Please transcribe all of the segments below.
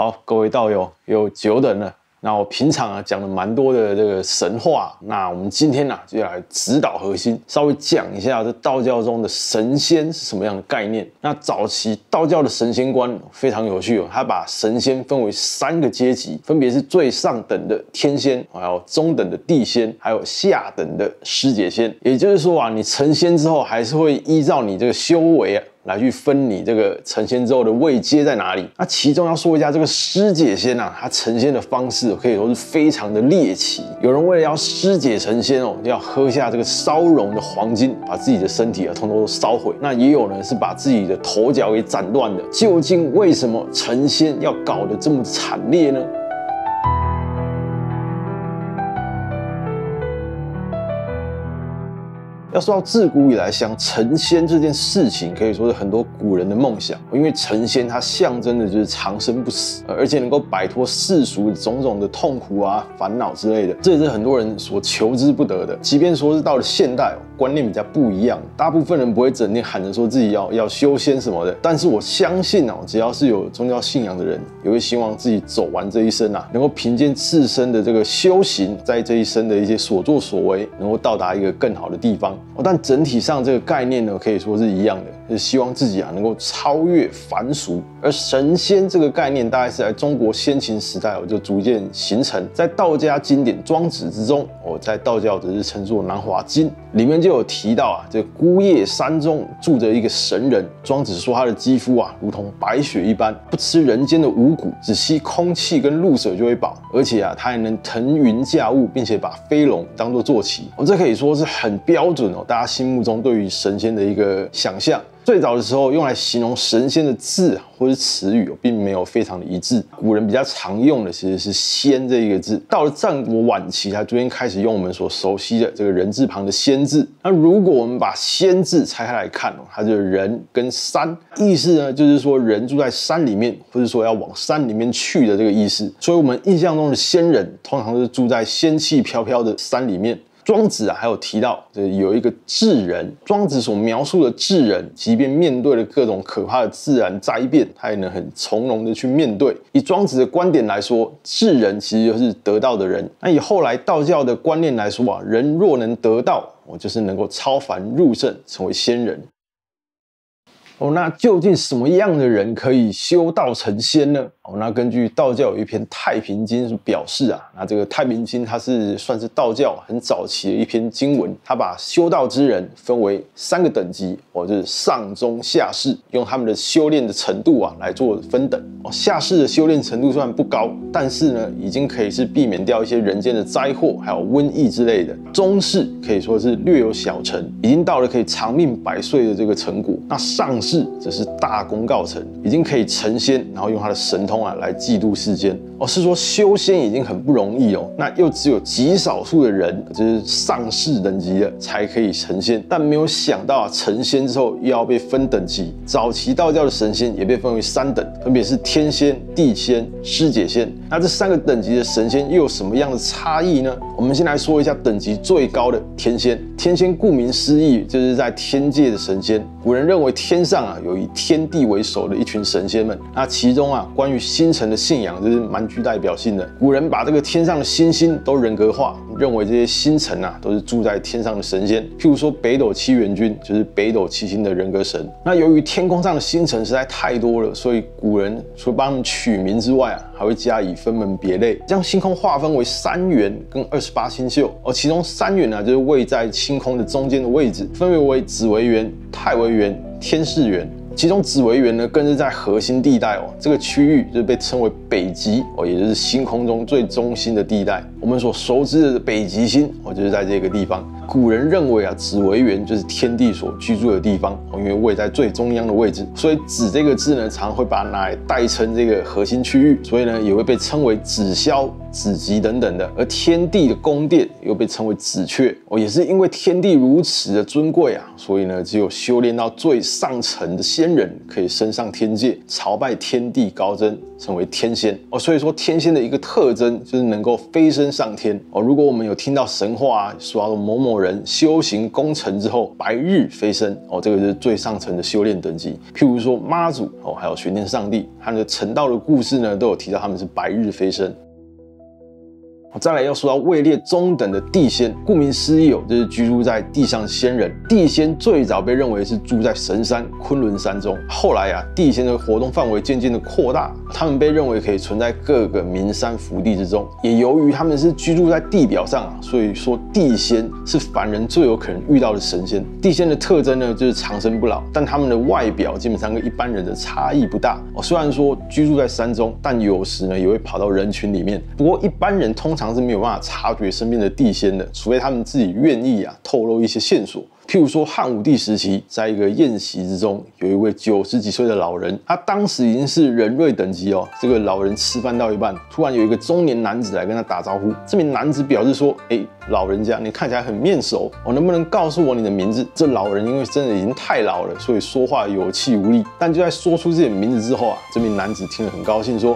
好，各位道友，有久等了。那我平常讲了蛮多的这个神话，那我们今天就来指导核心，稍微讲一下这道教中的神仙是什么样的概念。那早期道教的神仙观非常有趣他把神仙分为3个阶级，分别是最上等的天仙，还有中等的地仙，还有下等的师姐仙。也就是说你成仙之后，还是会依照你这个修为来去分你这个成仙之后的位阶在哪里。那其中要说一下这个师姐仙它成仙的方式可以说是非常的猎奇。有人为了要师姐成仙要喝下这个烧融的黄金，把自己的身体通通都烧毁。那也有人是把自己的头脚给斩断的。究竟为什么成仙要搞得这么惨烈呢？要说到自古以来想成仙这件事情，可以说是很多古人的梦想。因为成仙它象征的就是长生不死，而且能够摆脱世俗种种的痛苦烦恼之类的，这也是很多人所求之不得的。即便说是到了现代观念比较不一样，大部分人不会整天喊着说自己要修仙什么的。但是我相信只要是有宗教信仰的人，也会希望自己走完这一生能够凭借自身的这个修行，在这一生的一些所作所为，能够到达一个更好的地方。但整体上这个概念可以说是一样的，就是希望自己能够超越凡俗。而神仙这个概念大概是在中国先秦时代就逐渐形成，在道家经典《庄子》之中，在道教则是称作《南华经》，里面就有提到这孤叶山中住着一个神人。庄子说他的肌肤如同白雪一般，不吃人间的五谷，只吸空气跟露水就会饱，而且他还能腾云驾雾，并且把飞龙当作坐骑。这可以说是很标准大家心目中对于神仙的一个想象。最早的时候用来形容神仙的字或是词语并没有非常的一致，古人比较常用的其实是仙这一个字。到了战国晚期才逐渐开始用我们所熟悉的这个人字旁的仙字。那如果我们把仙字拆开来看它就是人跟山，意思呢就是说人住在山里面，或者说要往山里面去的这个意思。所以我们印象中的仙人通常是住在仙气飘飘的山里面。庄子还有提到有一个智人，庄子所描述的智人，即便面对了各种可怕的自然灾变，他也能很从容的去面对。以庄子的观点来说，智人其实就是得道的人。那以后来道教的观念来说人若能得道，就是能够超凡入圣，成为仙人。那究竟什么样的人可以修道成仙呢？那根据道教有一篇《太平经》表示那这个《太平经》它是算是道教很早期的一篇经文，它把修道之人分为3个等级，就是上中下士，用他们的修炼的程度来做分等。下士的修炼程度虽然不高，但是呢已经可以是避免掉一些人间的灾祸还有瘟疫之类的。中士可以说是略有小成，已经到了可以长命百岁的这个成果。那上士则是大功告成，已经可以成仙，然后用他的神通来嫉妒世间。是说修仙已经很不容易那又只有极少数的人，就是上士等级的才可以成仙。但没有想到成仙之后又要被分等级。早期道教的神仙也被分为3等，分别是天仙、地仙、师姐仙。那这3个等级的神仙又有什么样的差异呢？我们先来说一下等级最高的天仙。天仙顾名思义就是在天界的神仙。古人认为天上有以天地为首的一群神仙们。那其中关于星辰的信仰就是蛮具代表性的。古人把这个天上的星星都人格化，认为这些星辰都是住在天上的神仙。譬如说北斗七元君就是北斗七星的人格神。那由于天空上的星辰实在太多了，所以古人除了帮他们取名之外还会加以分门别类，将星空划分为3元跟28星宿。其中3元就是位在星空的中间的位置，分别为紫微垣、太微垣、天市垣。其中紫微垣呢更是在核心地带这个区域就是被称为北极也就是星空中最中心的地带。我们所熟知的北极星就是在这个地方。古人认为紫微垣就是天地所居住的地方因为位在最中央的位置，所以紫这个字呢常会把它拿来代称这个核心区域，所以呢也会被称为紫霄、紫极等等的。而天地的宫殿又被称为紫阙也是因为天地如此的尊贵所以呢只有修炼到最上层的仙人可以升上天界，朝拜天地高僧，成为天仙所以说天仙的一个特征就是能够飞升升上天哦。如果我们有听到神话啊，说到某某人修行功成之后白日飞升哦，这个就是最上层的修炼等级。譬如说妈祖哦，还有玄天上帝，他们的成道的故事呢，都有提到他们是白日飞升。再来要说到位列中等的地仙，顾名思义哦，就是居住在地上的仙人。地仙最早被认为是住在神山昆仑山中，后来啊，地仙的活动范围渐渐的扩大，他们被认为可以存在各个名山福地之中。也由于他们是居住在地表上啊，所以说地仙是凡人最有可能遇到的神仙。地仙的特征呢，就是长生不老，但他们的外表基本上跟一般人的差异不大哦。虽然说居住在山中，但有时呢也会跑到人群里面。不过一般人通常是没有办法察觉身边的地仙的，除非他们自己愿意啊透露一些线索。譬如说汉武帝时期，在一个宴席之中，有一位90几岁的老人，他当时已经是人瑞等级哦。这个老人吃饭到一半，突然有一个中年男子来跟他打招呼。这名男子表示说：“老人家，你看起来很面熟，能不能告诉我你的名字？”这老人因为真的已经太老了，所以说话有气无力。但就在说出自己的名字之后啊，这名男子听了很高兴，说：“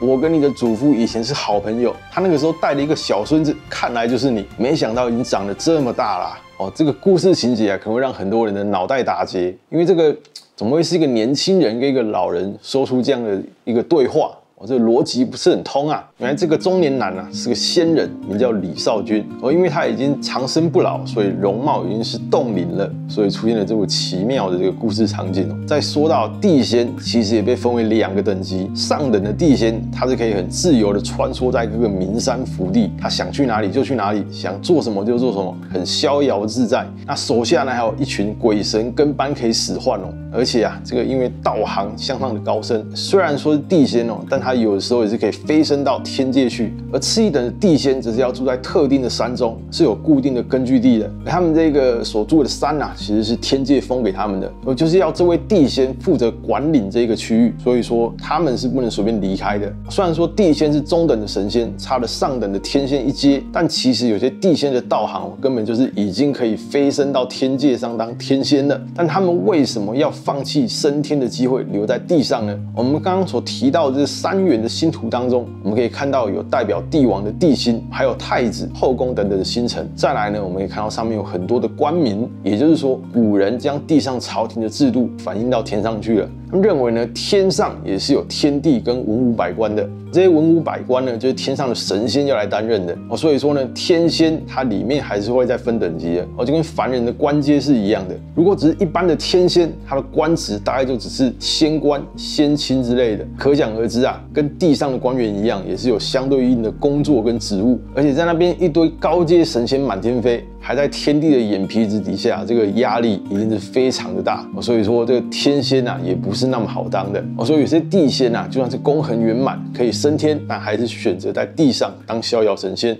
我跟你的祖父以前是好朋友，他那个时候带了一个小孙子，看来就是你。没想到已经长得这么大啦。”这个故事情节啊，可能会让很多人的脑袋打结，因为这个怎么会是一个年轻人跟一个老人说出这样的一个对话？这个逻辑不是很通啊！原来这个中年男啊是个仙人，名叫李少君因为他已经长生不老，所以容貌已经是冻龄了，所以出现了这么奇妙的这个故事场景再说到地仙，其实也被分为2个等级，上等的地仙，他是可以很自由的穿梭在各个名山福地，他想去哪里就去哪里，想做什么就做什么，很逍遥自在。那手下呢还有一群鬼神跟班可以使唤而且啊，这个因为道行相当的高深，虽然说是地仙但他有的时候也是可以飞升到天界去。而次一等的地仙只是要住在特定的山中，是有固定的根据地的。而他们这个所住的山啊，其实是天界封给他们的，就是要这位地仙负责管理这个区域，所以说他们是不能随便离开的。虽然说地仙是中等的神仙，差了上等的天仙一阶，但其实有些地仙的道行根本就是已经可以飞升到天界上当天仙了。但他们为什么要放弃升天的机会，留在地上呢？我们刚刚所提到的这3元的星图当中，我们可以看到有代表帝王的地星，还有太子、后宫等等的星辰。再来呢，我们可以看到上面有很多的官名，也就是说，古人将地上朝廷的制度反映到天上去了。他们认为呢，天上也是有天帝跟文武百官的，这些文武百官呢，就是天上的神仙要来担任的所以说呢，天仙它里面还是会再分等级的就跟凡人的官阶是一样的。如果只是一般的天仙，他的官职大概就只是仙官、仙卿之类的，可想而知啊，跟地上的官员一样，也是有相对应的工作跟职务。而且在那边一堆高阶神仙满天飞，还在天帝的眼皮子底下，这个压力一定是非常的大所以说这个天仙啊，也不是那么好当的所以有些地仙啊，就算是功恒圆满，可以升天，但还是选择在地上当逍遥神仙。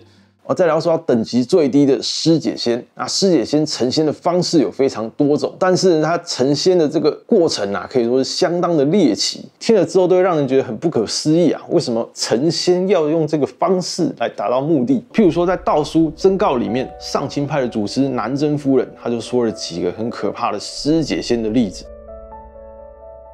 再来要说到等级最低的师姐仙，那师姐仙成仙的方式有非常多种，但是它成仙的这个过程啊，可以说是相当的猎奇，听了之后都会让人觉得很不可思议啊！为什么成仙要用这个方式来达到目的？譬如说在道书真告里面，上清派的祖师南征夫人，他就说了几个很可怕的师姐仙的例子。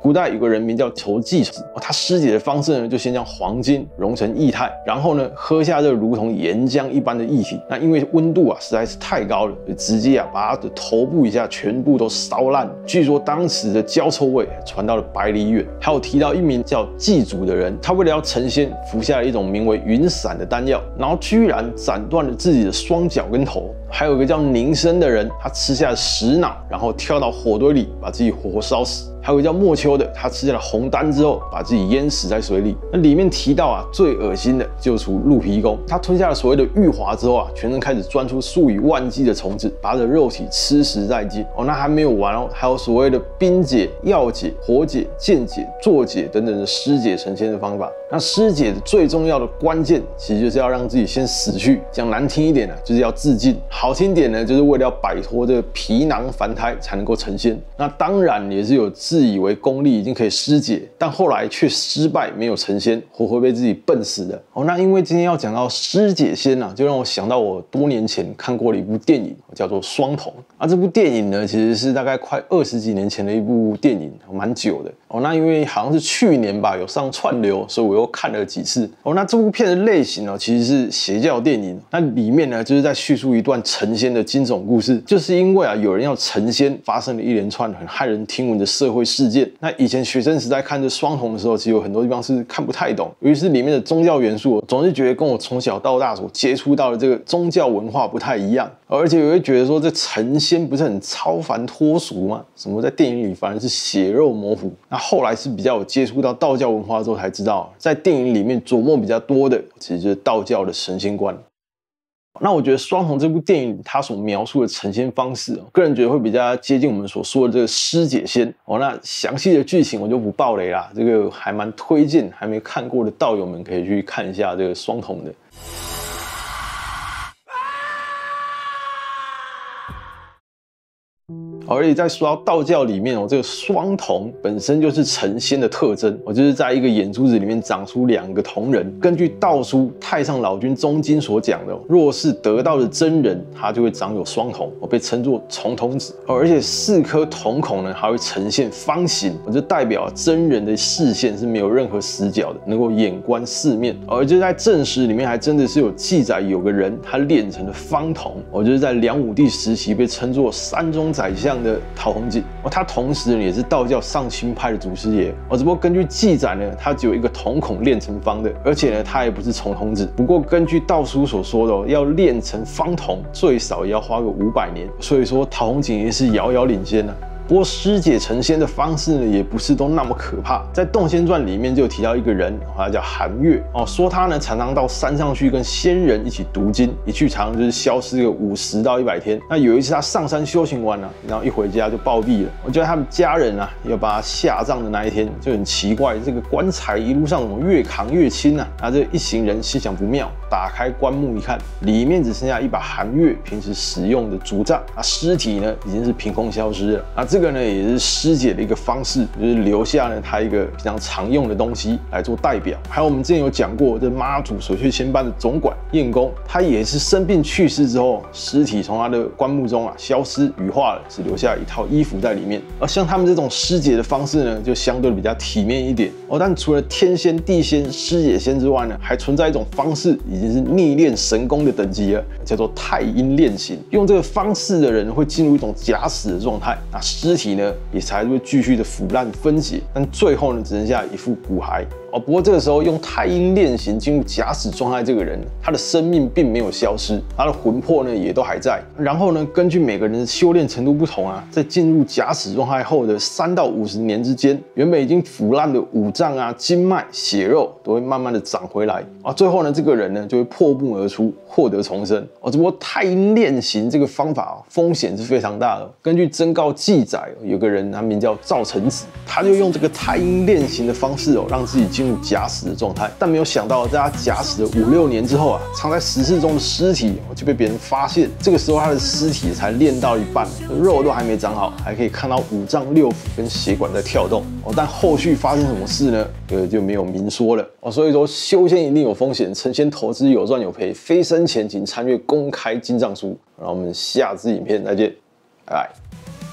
古代有个人名叫仇济子，他师姐的方式呢，就先将黄金融成液态，然后呢喝下这个如同岩浆一般的液体。那因为温度啊实在是太高了，就直接把他的头部以下全部都烧烂。据说当时的焦臭味传到了百里远。还有提到一名叫祭祖的人，他为了要成仙，服下了一种名为云散的丹药，然后居然斩断了自己的双脚跟头。还有一个叫宁生的人，他吃下了石脑，然后跳到火堆里，把自己活活烧死。还有一个叫莫丘的，他吃下了红丹之后，把自己淹死在水里。那里面提到啊，最恶心的就属鹿皮公，他吞下了所谓的玉华之后啊，全身开始钻出数以万计的虫子，把他的肉体吃食殆尽。那还没有完还有所谓的冰解、药解、火解、剑解、坐解等等的师姐成仙的方法。那师姐的最重要的关键，其实就是要让自己先死去。讲难听一点呢，就是要自尽；好听点呢，就是为了要摆脱这个皮囊凡胎，才能够成仙。那当然也是有自自以为功力已经可以师解，但后来却失败，没有成仙，活活被自己笨死了。那因为今天要讲到师解仙啊，就让我想到我多年前看过的一部电影，叫做《双瞳》。这部电影呢，其实是大概快20几年前的一部电影，蛮久的。那因为好像是去年吧，有上串流，所以我又看了几次。那这部片的类型呢，其实是邪教电影。那里面呢，就是在叙述一段成仙的惊悚故事。就是因为有人要成仙，发生了一连串很骇人听闻的社会事件。那以前学生时代看这《双瞳》的时候，其实有很多地方是看不太懂，尤其是里面的宗教元素，总是觉得跟我从小到大所接触到的这个宗教文化不太一样。而且我会觉得说，这成仙不是很超凡脱俗吗？什么在电影里反而是血肉模糊。那后来是比较有接触到道教文化之后才知道，在电影里面琢磨比较多的，其实就是道教的神仙观。那我觉得《双瞳》这部电影它所描述的成仙方式，个人觉得会比较接近我们所说的这个师解仙。那详细的剧情我就不爆雷啦，这个还蛮推荐还没看过的道友们可以去看一下这个《双瞳》的。而且在说到道教里面这个双瞳本身就是成仙的特征。就是在一个眼珠子里面长出2个瞳仁。根据道书《太上老君宗经》所讲的，若是得道的真人，他就会长有双瞳，被称作重瞳子。而且4颗瞳孔呢，还会呈现方形，就代表真人的视线是没有任何死角的，能够眼观四面。而且在正史里面还真的是有记载，有个人他练成了方瞳，就是在梁武帝时期被称作山中宰相的陶弘景。他同时也是道教上清派的祖师爷。只不过根据记载呢，他只有1个瞳孔练成方的，而且呢，他也不是重瞳子。不过根据道书所说的，要练成方瞳，最少也要花个500年。所以说陶弘景也是遥遥领先啊。不过师解成仙的方式呢，也不是都那么可怕。在《洞仙传》里面就有提到一个人，他叫韩岳说他呢常常到山上去跟仙人一起读经，一去常常就是消失个50到100天。那有一次他上山修行完了，然后一回家就暴毙了。我觉得他们家人要把他下葬的那一天就很奇怪，这个棺材一路上怎么越扛越轻啊？这一行人心想不妙，打开棺木一看，里面只剩下一把韩岳平时使用的竹杖，尸体呢已经是凭空消失了。这个呢也是师解的一个方式，就是留下了他一个非常常用的东西来做代表。还有我们之前有讲过，这妈祖水榭仙班的总管晏公，他也是生病去世之后，尸体从他的棺木中消失羽化了，只留下一套衣服在里面。而像他们这种师解的方式呢，就相对比较体面一点但除了天仙、地仙、师解仙之外呢，还存在一种方式，已经是逆练神功的等级了，叫做太阴炼形。用这个方式的人会进入一种假死的状态，尸体呢也才会继续的腐烂分解，但最后呢只剩下一副骨骸。不过这个时候用太阴炼形进入假死状态，这个人他的生命并没有消失，他的魂魄呢也都还在。然后呢，根据每个人的修炼程度不同在进入假死状态后的3到50年之间，原本已经腐烂的五脏经脉、血肉都会慢慢的长回来最后呢，这个人呢就会破木而出，获得重生只不过太阴炼形这个方法风险是非常大的。根据真诰记载，有个人他名叫赵成子，他就用这个太阴炼形的方式让自己进入假死的状态，但没有想到在他假死的5、6年之后藏在石室中的尸体就被别人发现。这个时候他的尸体才练到一半，肉都还没长好，还可以看到五脏六腑跟血管在跳动但后续发生什么事呢？就没有明说了所以说修仙一定有风险，成仙投资有赚有赔，非生前请参阅公开经藏书。然后我们下支影片再见，拜拜。